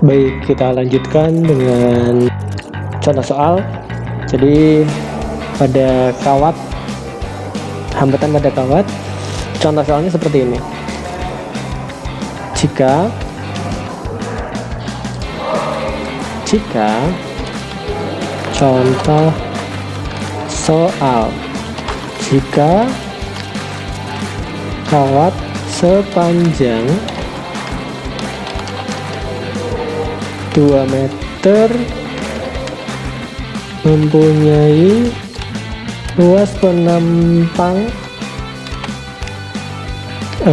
Baik, kita lanjutkan dengan contoh soal. Jadi pada kawat, hambatan pada kawat, contoh soalnya seperti ini. Jika contoh soal, jika kawat sepanjang 2 meter mempunyai luas penampang 3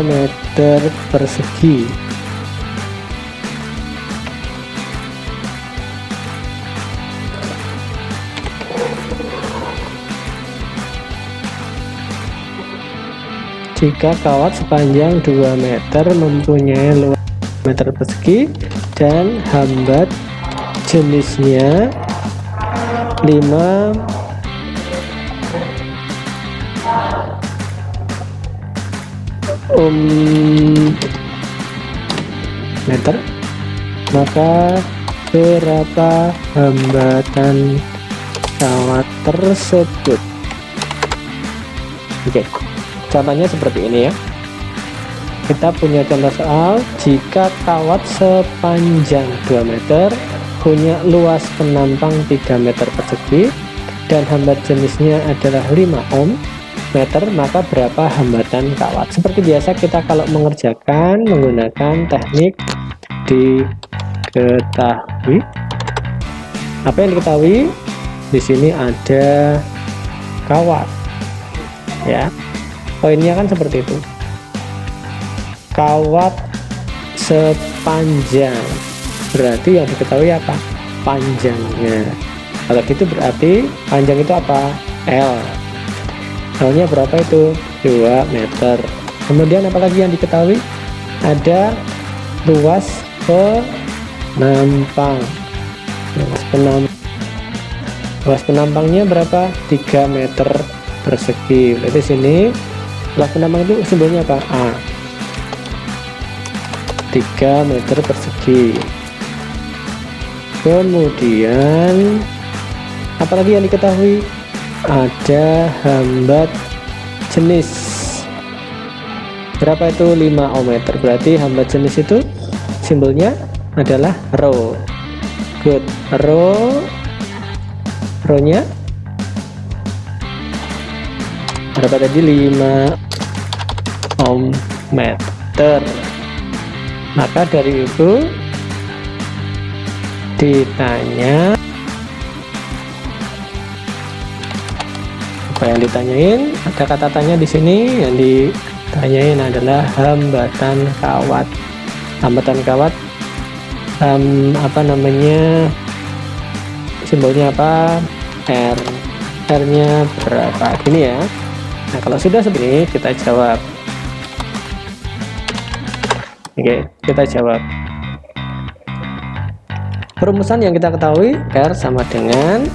meter persegi. Jika kawat sepanjang 2 meter mempunyai luas meter persegi dan hambat jenisnya 5 meter, maka berapa hambatan kawat tersebut? Oke. Contohnya seperti ini ya. Kita punya contoh soal, jika kawat sepanjang 2 meter punya luas penampang 3 meter persegi dan hambat jenisnya adalah 5 ohm meter, maka berapa hambatan kawat? Seperti biasa kita kalau mengerjakan menggunakan teknik diketahui. Apa yang diketahui? Di sini ada kawat. Ya. Poinnya kan seperti itu. Kawat sepanjang, berarti yang diketahui apa? Panjangnya. Kalau gitu berarti panjang itu apa? L. L-nya berapa itu? 2 meter. Kemudian apalagi yang diketahui? Ada luas penampang. Luas penampangnya berapa? 3 meter persegi. Berarti sini luas penampang itu simbolnya apa? A. 3 meter persegi. Kemudian apalagi yang diketahui? Ada hambat jenis. Berapa itu? 5 ohm meter. Berarti hambat jenis itu simbolnya adalah rho. Good. Rho-nya berapa tadi? 5 ohm meter. Maka dari itu ditanya, apa yang ditanyain? Ada kata tanya di sini. Yang ditanyain adalah hambatan kawat. Hambatan kawat apa namanya? Simbolnya apa? R. R-nya berapa? Gini ya. Nah, kalau sudah seperti ini kita jawab. Oke, kita jawab. Perumusan yang kita ketahui, R sama dengan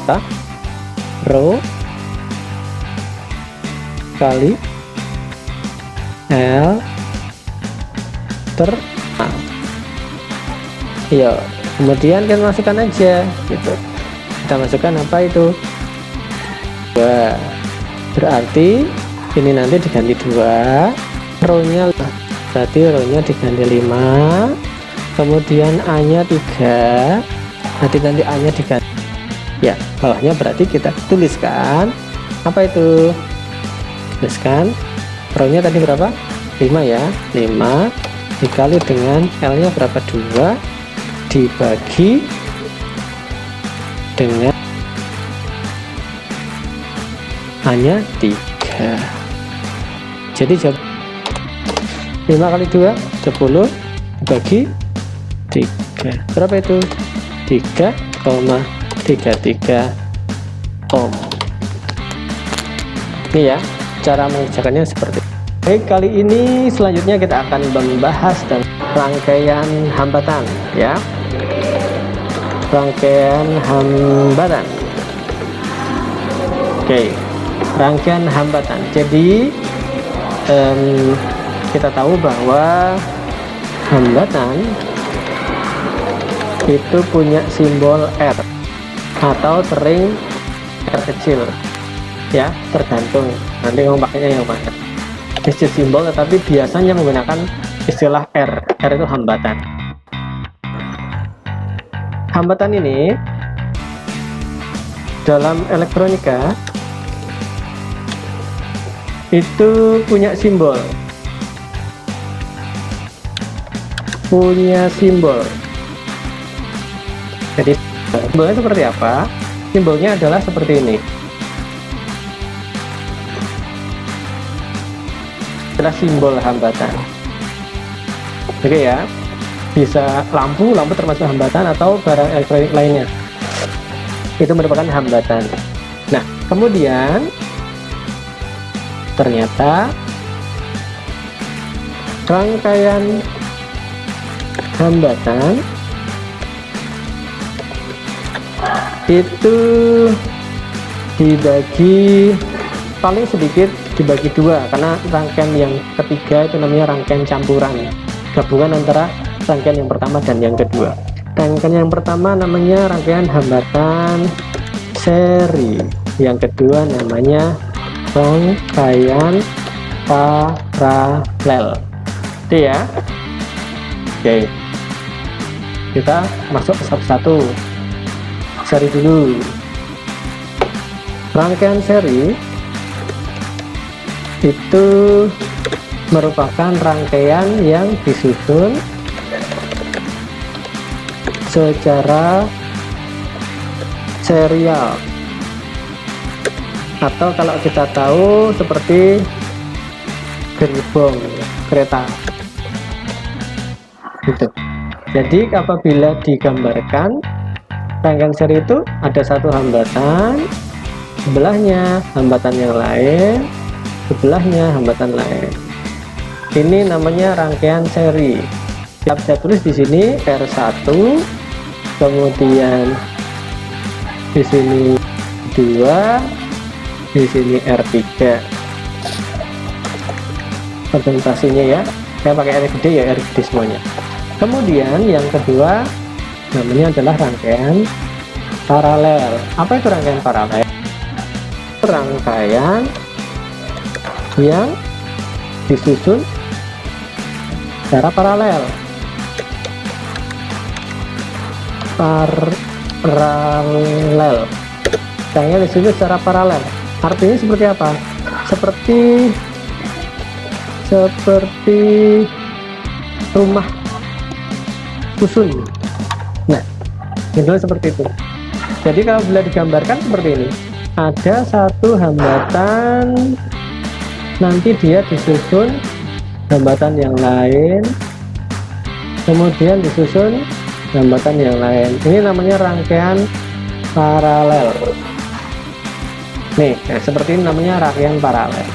apa? Rho kali L per A. Iya, kemudian kita masukkan aja gitu. Kita masukkan apa itu? 2. Berarti ini nanti diganti 2, rho-nya berarti rho-nya diganti 5, kemudian A-nya 3, nanti ganti A-nya diganti. Ya, bawahnya berarti kita tuliskan apa itu? Tuliskan rho-nya tadi berapa? 5 ya. 5 dikali dengan L-nya berapa? 2 dibagi dengan A-nya 3. Jadi jawab 5 kali 2 10 dibagi 3 berapa itu? 3,33 ohm. Ini ya cara mengerjakannya seperti ini. Baik, kali ini selanjutnya kita akan membahas tentang rangkaian hambatan ya. Rangkaian hambatan. Oke, rangkaian hambatan. Jadi kita tahu bahwa hambatan itu punya simbol R atau sering R kecil ya, tergantung nanti kamu pakainya yang mana. Istilah simbol tetapi biasanya menggunakan istilah R. R itu hambatan. Hambatan ini dalam elektronika itu punya simbol. Jadi simbolnya seperti apa? Simbolnya adalah seperti ini. Adalah simbol hambatan. Oke ya, bisa lampu termasuk hambatan atau barang elektronik lainnya. Itu merupakan hambatan. Nah, kemudian ternyata rangkaian hambatan itu dibagi paling sedikit dibagi dua, karena rangkaian yang ketiga itu namanya rangkaian campuran, gabungan antara rangkaian yang pertama dan yang kedua. Rangkaian yang pertama namanya rangkaian hambatan seri, yang kedua namanya rangkaian paralel. Itu ya. Oke, kita masuk ke satu-satu. Seri dulu. Rangkaian seri itu merupakan rangkaian yang disusun secara serial, atau kalau kita tahu seperti gerbong kereta gitu. Jadi apabila digambarkan rangkaian seri itu ada satu hambatan, sebelahnya hambatan yang lain, sebelahnya hambatan lain. Ini namanya rangkaian seri. Saya tulis di sini R1, kemudian di sini 2, di sini R3. Presentasinya ya, saya pakai R gede ya, R gede semuanya. Kemudian yang kedua namanya adalah rangkaian paralel. Apa itu rangkaian paralel? Rangkaian yang disusun secara paralel. Rangkaian disusun secara paralel. Artinya seperti apa? Seperti rumah susun. Nah, itu seperti itu. Jadi kalau bila digambarkan seperti ini, ada satu hambatan, nanti dia disusun hambatan yang lain, kemudian disusun hambatan yang lain. Ini namanya rangkaian paralel. Nih, seperti ini namanya rangkaian paralel.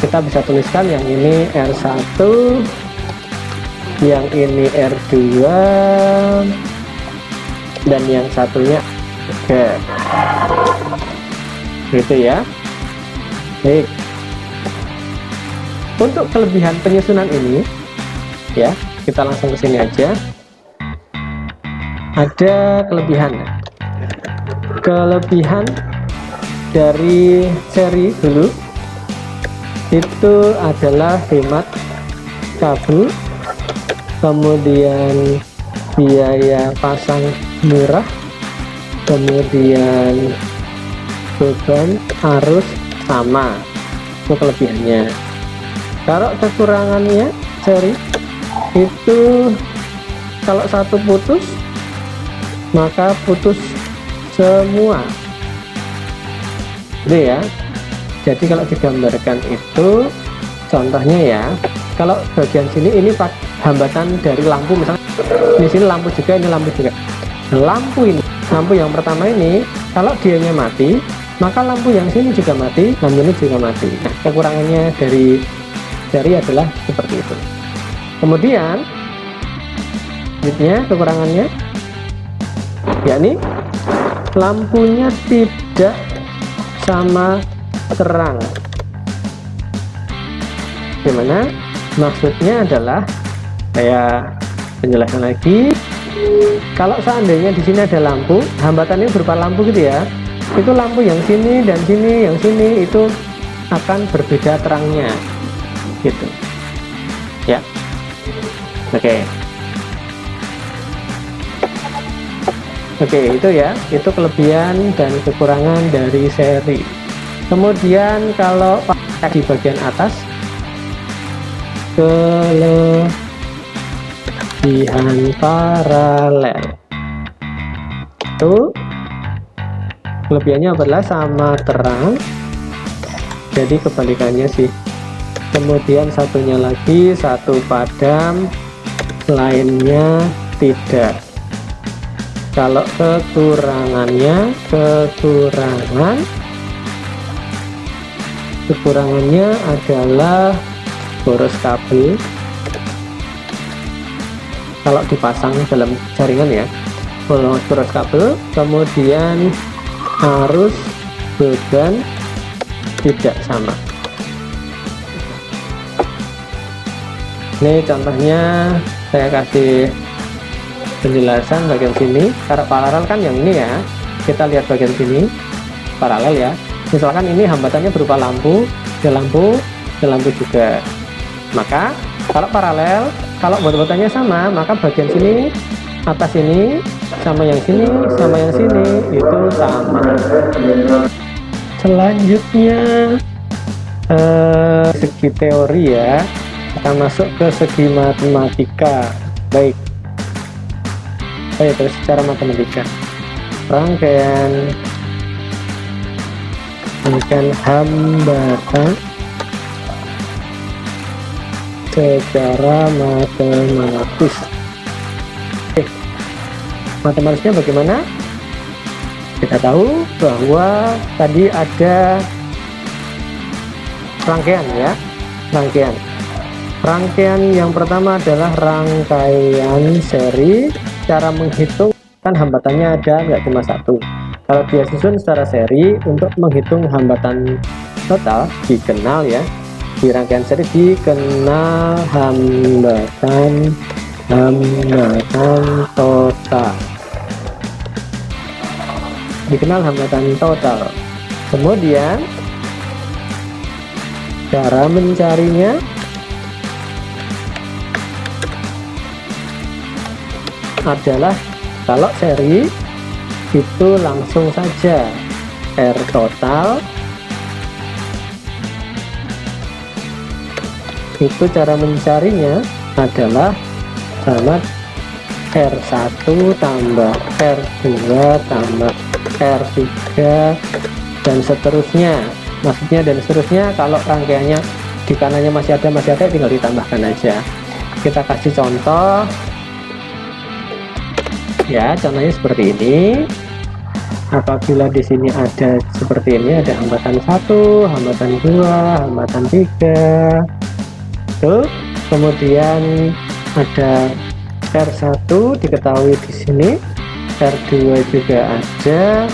Kita bisa tuliskan yang ini R1, yang ini R2, dan yang satunya R3. Gitu ya. Baik. Untuk kelebihan penyusunan ini, ya, kita langsung ke sini aja. Ada kelebihan. Kelebihan dari seri dulu itu adalah hemat kabel, kemudian biaya pasang murah, kemudian beban arus sama. Itu kelebihannya. Kalau kekurangannya seri itu kalau satu putus maka putus semua. Gitu ya. Jadi kalau digambarkan itu contohnya ya, kalau bagian sini ini hambatan dari lampu, misalnya di sini lampu juga, ini lampu juga. Lampu yang pertama ini kalau dianya mati, maka lampu yang sini juga mati, lampu ini juga mati. Nah, kekurangannya dari adalah seperti itu. Kemudian kekurangannya yakni lampunya tidak sama terang. Gimana? Maksudnya adalah, saya penjelasan lagi, kalau seandainya di sini ada lampu, hambatannya berupa lampu gitu ya, itu lampu yang sini dan sini, yang sini itu akan berbeda terangnya, gitu ya. Oke, itu ya, itu kelebihan dan kekurangan dari seri. Kemudian kalau di bagian atas, kelebihan paralel itu kelebihannya adalah sama terang, jadi kebalikannya sih. Kemudian satunya lagi, satu padam, lainnya tidak. Kalau kekurangannya, kekurangannya adalah boros kabel kalau dipasang dalam jaringan ya, boros kabel. Kemudian arus beban tidak sama. Ini contohnya saya kasih penjelasan bagian sini. Karena paralel kan yang ini ya, kita lihat bagian sini paralel ya. Misalkan ini hambatannya berupa lampu, ada lampu juga. Maka kalau paralel, kalau bot-botannya sama, maka bagian sini, atas ini sama yang sini, sama yang sini itu sama. Selanjutnya segi teori ya, kita masuk ke segi matematika. Baik, terus secara matematika, rangkaian hambatan secara matematis. Matematisnya bagaimana? Kita tahu bahwa tadi ada rangkaian ya, rangkaian yang pertama adalah rangkaian seri. Cara menghitung kan hambatannya ada, nggak cuma satu. Kalau dia susun secara seri, untuk menghitung hambatan total dikenal ya, di rangkaian seri dikenal hambatan total, Kemudian cara mencarinya adalah, kalau seri itu langsung saja R total itu cara mencarinya adalah sama R1 tambah R2 tambah R3 dan seterusnya. Maksudnya dan seterusnya, kalau rangkaiannya di kanannya masih ada tinggal ditambahkan aja. Kita kasih contoh ya, contohnya seperti ini. Apabila di sini ada seperti ini, ada hambatan 1, hambatan 2, hambatan 3 tuh, kemudian ada R1 diketahui di sini, R2 juga ada,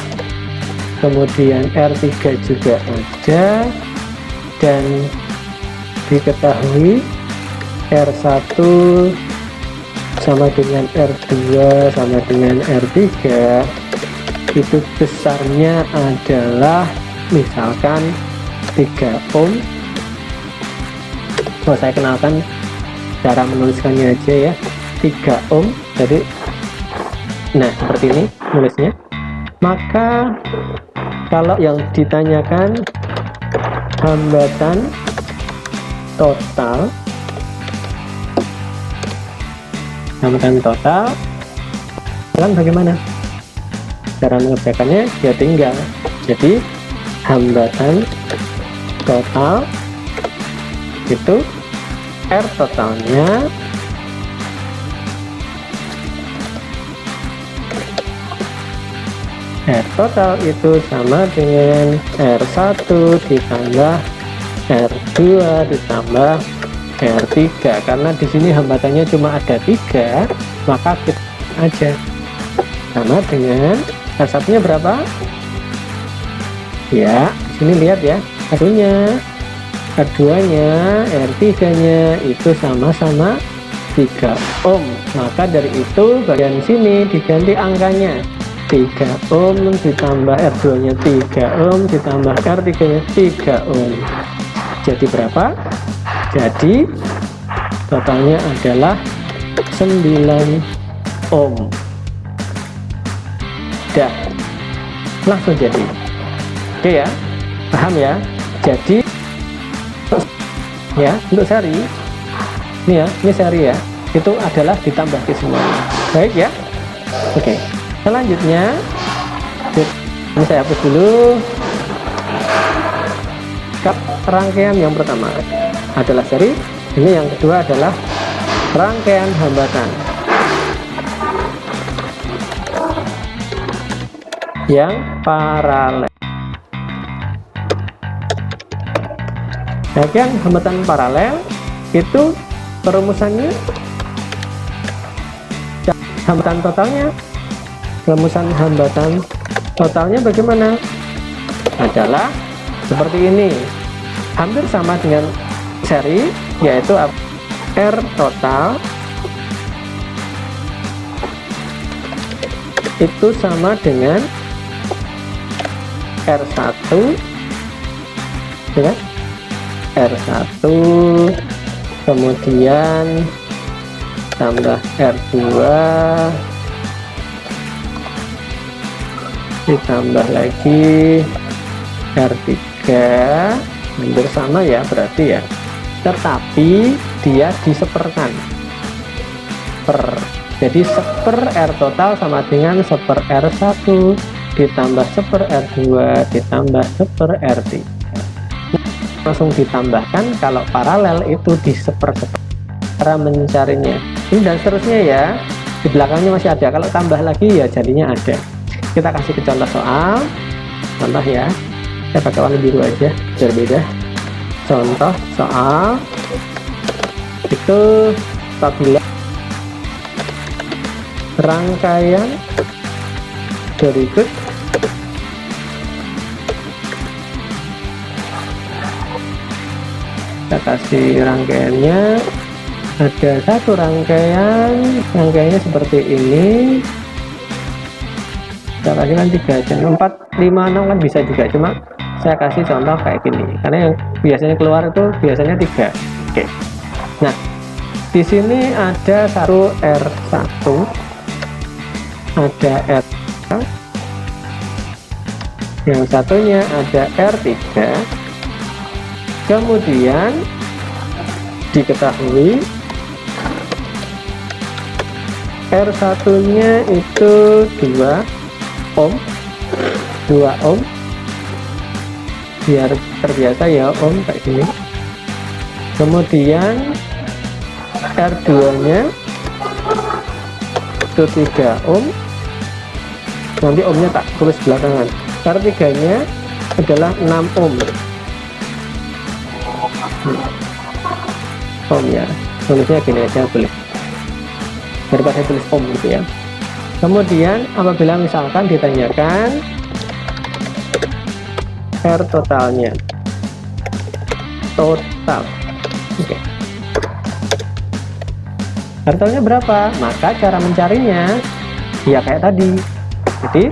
kemudian R3 juga ada, dan diketahui R1 sama dengan R2 sama dengan R3 itu besarnya adalah misalkan 3 ohm. Saya kenalkan cara menuliskannya aja ya, 3 ohm. Jadi nah seperti ini nulisnya. Maka kalau yang ditanyakan hambatan total kan bagaimana cara mengerjakannya? Ya tinggal, jadi hambatan total itu R totalnya R total itu sama dengan R1 ditambah R2 ditambah R3. Karena di sini hambatannya cuma ada 3, maka kita aja sama dengan R1 nya berapa ya, di sini lihat ya, satunya R2-nya, R3-nya itu sama-sama 3 ohm. Maka dari itu bagian sini diganti angkanya 3 ohm ditambah R2-nya 3 ohm ditambah R3-nya 3 ohm. Jadi berapa? Jadi totalnya adalah 9 ohm. Dah, langsung jadi. Oke ya, paham ya? Jadi ya, untuk seri ini ya, ini seri ya, itu adalah ditambah ke semuanya. Baik ya. Oke, selanjutnya ini saya hapus dulu. Rangkaian yang pertama adalah seri, ini yang kedua adalah rangkaian hambatan yang paralel. Rangkaian hambatan paralel itu perumusannya, hambatan totalnya, rumusan hambatan totalnya bagaimana? Adalah seperti ini, hampir sama dengan seri, yaitu R total itu sama dengan R1 ya, R1 kemudian tambah R2 ditambah lagi R3, hampir sama ya berarti ya, tetapi dia diseperkan per, jadi seper R total sama dengan seper R1 ditambah seper R2 ditambah seper R3, langsung ditambahkan. Kalau paralel itu di seper-seper. Cara mencarinya ini dan seterusnya ya, di belakangnya masih ada, kalau tambah lagi ya jadinya ada. Kita kasih ke contoh soal, contoh ya, saya pakai warna biru aja biar beda. Contoh soal itu apabila rangkaian berikut kita kasih rangkaiannya, ada satu rangkaiannya seperti ini, kita kasih kan 3 dan 4, 5, 6 kan bisa juga, cuma saya kasih contoh kayak gini karena yang biasanya keluar itu biasanya 3. Oke, nah di sini ada satu R1, ada R, yang satunya ada R3. Kemudian diketahui R1 nya itu 2 ohm, biar terbiasa ya ohm kayak gini. Kemudian R2 nya itu 3 ohm, nanti ohmnya tak tulis belakangan. R3 nya adalah 6 ohm. Ohm ya, tulisnya gini aja boleh daripada tulis ohm gitu ya. Kemudian apabila misalkan ditanyakan R totalnya, total, oke, R totalnya berapa? Maka cara mencarinya ya kayak tadi, jadi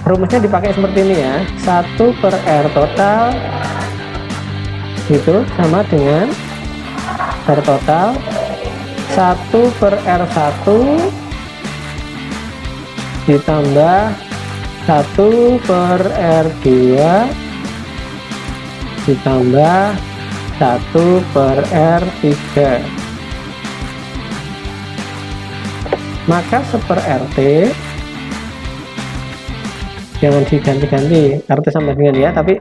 rumusnya dipakai seperti ini ya, 1 per R total itu sama dengan R total 1 per R1 ditambah 1 per R2 ditambah 1 per R3. Maka seper RT jangan diganti-ganti, RT sama dengan ya, tapi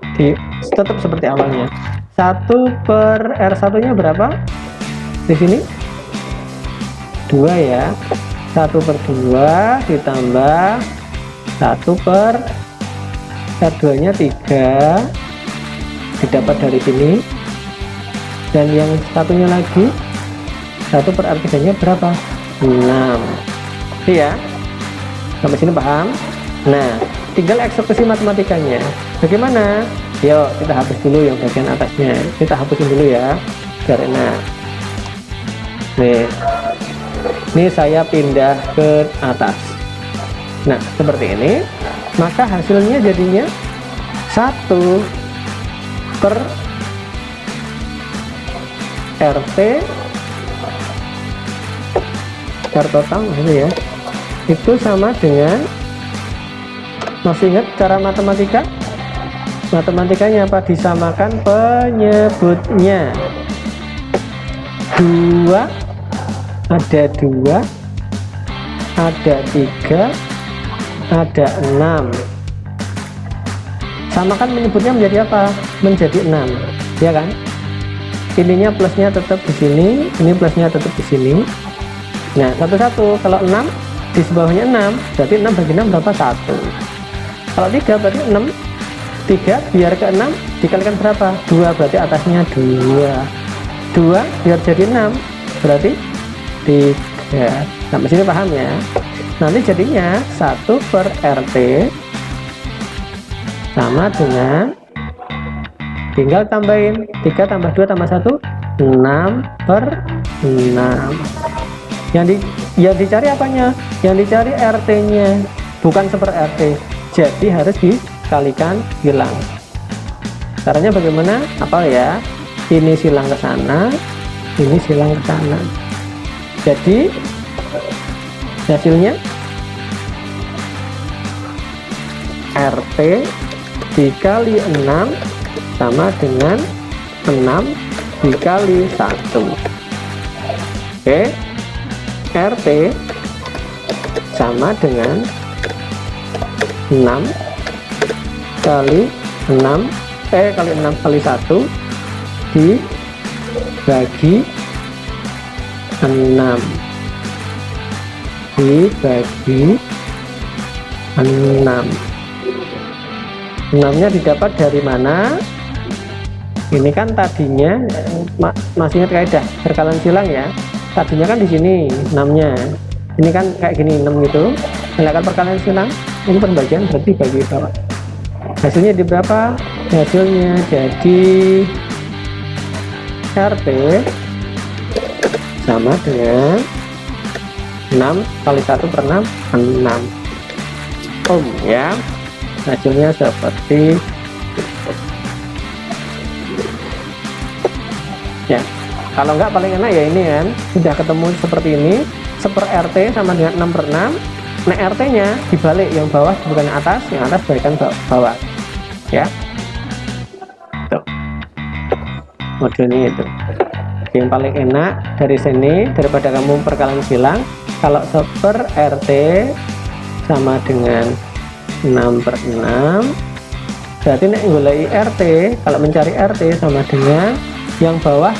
tetap seperti awalnya. 1 per R1 nya berapa? Di sini 2 ya, 1 per 2 ditambah 1 per R2 nya 3 didapat dari sini, dan yang satunya lagi 1 per R3 nya berapa? 6. Ya, sampai sini paham? Nah, tinggal eksekusi matematikanya. Bagaimana? Yuk kita hapus dulu yang bagian atasnya, kita hapusin dulu ya biar enak. Nih, ini saya pindah ke atas. Nah seperti ini, maka hasilnya jadinya 1 per RT R total ya, itu sama dengan, masih ingat cara matematikanya apa? Disamakan penyebutnya. 2 ada 2, ada 3, ada 6. Samakan menyebutnya menjadi apa? Menjadi 6, ya kan? Ininya plusnya tetap di sini, ini plusnya tetap di sini. Nah, satu-satu. Kalau 6 di sebawahnya 6, berarti 6 bagi 6 berapa? 1. Kalau 3 berarti 6. 3 biar ke 6 dikalikan berapa? 2, berarti atasnya 2. 2 biar jadi 6, berarti 3. Sampai sini paham ya? Nanti jadinya 1 per RT sama dengan, tinggal tambahin 3 tambah 2 tambah 1, 6 per 6. Yang dicari apanya? Yang dicari RT-nya, bukan per RT. Jadi harus dikalikan hilang. Caranya bagaimana? Apa ya? Ini silang ke sana, ini silang ke sana. Jadi hasilnya RT dikali 6 sama dengan 6 dikali 1. Oke, RT sama dengan 6 kali 6 kali 6 kali 1 dibagi 6 dibagi 6. 6-nya didapat dari mana? Ini kan tadinya masih ingat kaidah perkalian silang ya. Tadinya kan di sini 6-nya. Ini kan kayak gini 6 gitu. Silakan perkalian silang. Ini pembagian berarti bagi bawah. Hasilnya di berapa? Hasilnya jadi RT sama dengan 6 kali 1 per 6, 6 ohm ya. Hasilnya seperti itu. Ya, kalau enggak paling enak ya ini kan, sudah ketemu seperti ini, 1 RT sama dengan 6 per 6. Nah RT nya dibalik, yang bawah bukan atas, yang atas balikan bawah ya. Tuh modelnya itu yang paling enak dari sini, daripada kamu perkalian silang. Kalau 1 RT sama dengan 6 per 6, berarti nek goleki RT, kalau mencari RT sama dengan yang bawah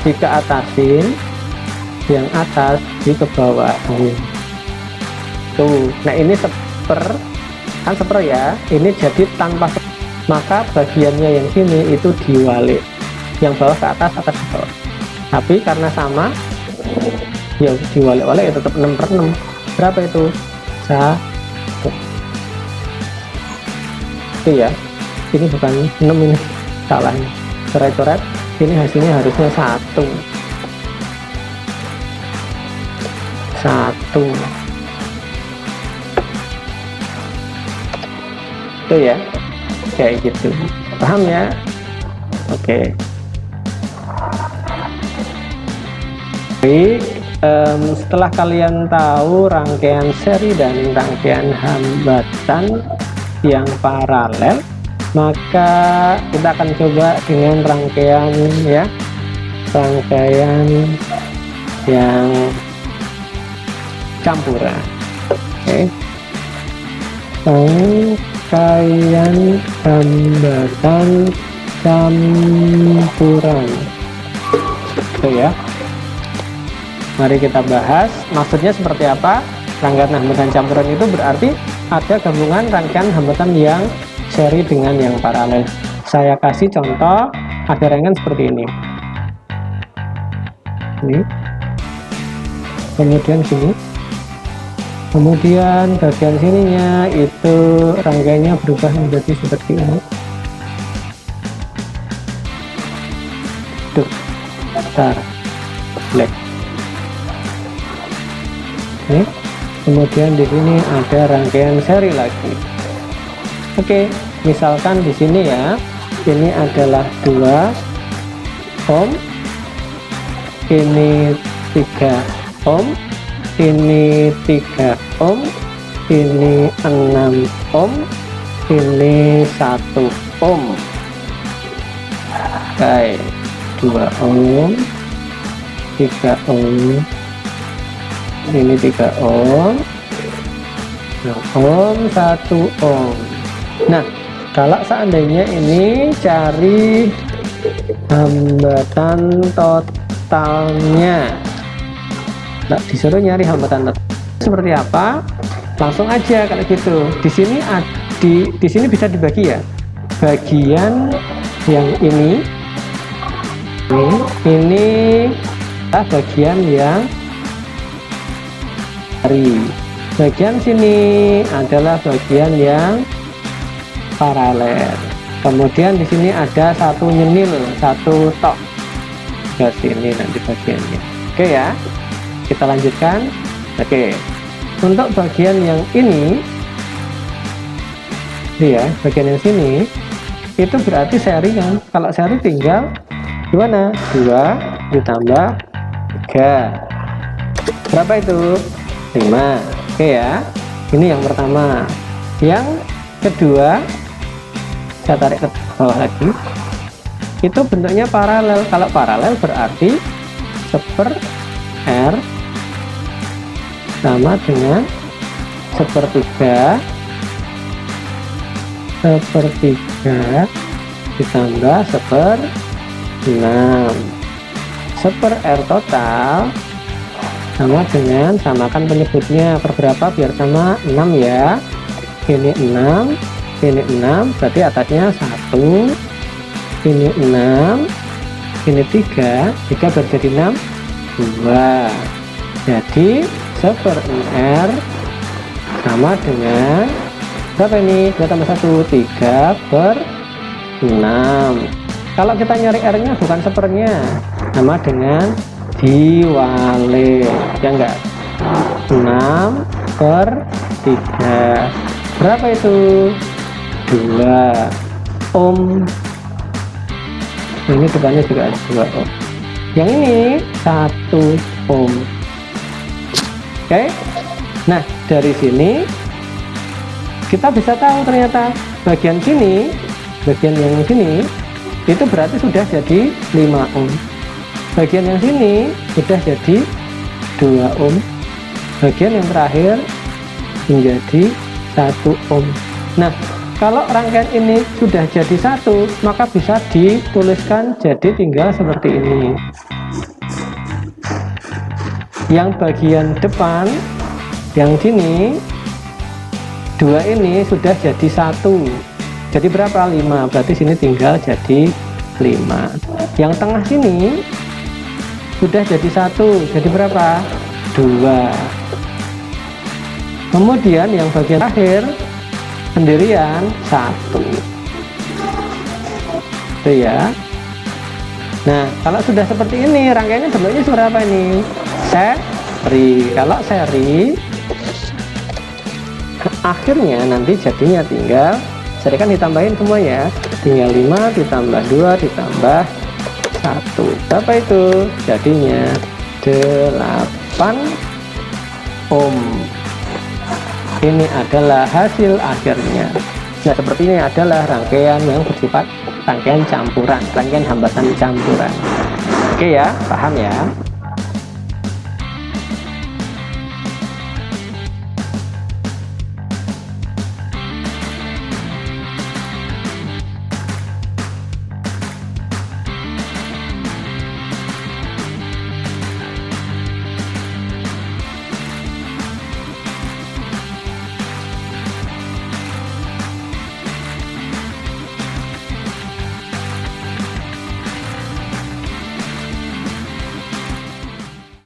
dikeatasin, yang atas di ke bawah tuh. Nah ini 1 kan 1 ya, ini jadi tanpa, maka bagiannya yang sini itu diwalik, yang bawah ke atas, atas ke bawah. Tapi karena sama ya diwalik-walik ya tetap 6 per 6. Berapa itu? 1. Itu ya, ini bukan 6, ini salah, coret-coret. Ini hasilnya harusnya 1. Itu ya, kayak gitu. Paham ya? Oke. Baik, setelah kalian tahu rangkaian seri dan rangkaian hambatan yang paralel, maka kita akan coba dengan rangkaian yang campuran. Oke. Rangkaian hambatan campuran. Itu ya. Mari kita bahas maksudnya seperti apa. Rangkaian hambatan campuran itu berarti ada gabungan rangkaian hambatan yang seri dengan yang paralel. Saya kasih contoh, ada rangkaian seperti ini. Ini. Kemudian sini. Kemudian bagian sininya itu rangkaiannya berubah menjadi seperti ini. Tuh, bentar, black. Oke. Kemudian di sini ada rangkaian seri lagi. Oke, misalkan di sini ya, ini adalah 2 ohm, ini 3 ohm, ini 3 ohm, ini 6 ohm, ini 1 ohm. Baik, 2 ohm, 3 ohm, ini 3 ohm, 6 ohm, 1 ohm. Nah, kalau seandainya ini cari hambatan totalnya, nah, disuruh nyari hambatan total seperti apa, langsung aja kalau gitu. Di sini di sini bisa dibagi ya, bagian yang ini bagian yang dari bagian sini adalah bagian yang paralel. Kemudian di sini ada satu nyenil, satu tok ke sini nanti bagiannya. Oke ya, kita lanjutkan. Oke, untuk bagian yang ini ya, bagian yang sini itu berarti seri kan. Kalau seri tinggal gimana? 2 ditambah 3 berapa itu? 5. Oke ya, ini yang pertama. Yang kedua, saya tarik ke bawah lagi, itu bentuknya paralel. Kalau paralel berarti 1/r sama dengan 1/3 ditambah 1/6. 1/r total sama dengan, samakan penyebutnya per berapa biar sama, 6 ya. Ini 6, ini 6, berarti atasnya 1, ini 6, ini 3 baru jadi 6, 2. Jadi 1/r sama dengan berapa ini? 2 tambah 1, 3/6. Kalau kita nyari r nya bukan sepernya, sama dengan diwali, ya enggak? 6/3 berapa itu? 2 ohm. Ini depannya juga ada 2 ohm. Yang ini 1 ohm. Oke. Nah, dari sini kita bisa tahu ternyata bagian sini, bagian yang sini itu berarti sudah jadi 5 ohm. Bagian yang sini sudah jadi 2 ohm. Bagian yang terakhir menjadi 1 ohm. Nah, kalau rangkaian ini sudah jadi 1, maka bisa dituliskan jadi tinggal seperti ini. Yang bagian depan, yang sini 2 ini sudah jadi 1. Jadi berapa? 5. Berarti sini tinggal jadi 5. Yang tengah sini sudah jadi 1. Jadi berapa? 2. Kemudian yang bagian akhir sendirian 1. Itu ya. Nah, kalau sudah seperti ini, rangkaiannya bentuknya seperti apa ini? Seri. Kalau seri, akhirnya nanti jadinya tinggal, seri kan ditambahin semuanya, tinggal 5 ditambah 2 ditambah 1. Berapa itu? Jadinya 8 ohm. Ini adalah hasil akhirnya. Nah, seperti ini adalah rangkaian yang bersifat rangkaian campuran, rangkaian hambatan campuran. Oke ya, paham ya?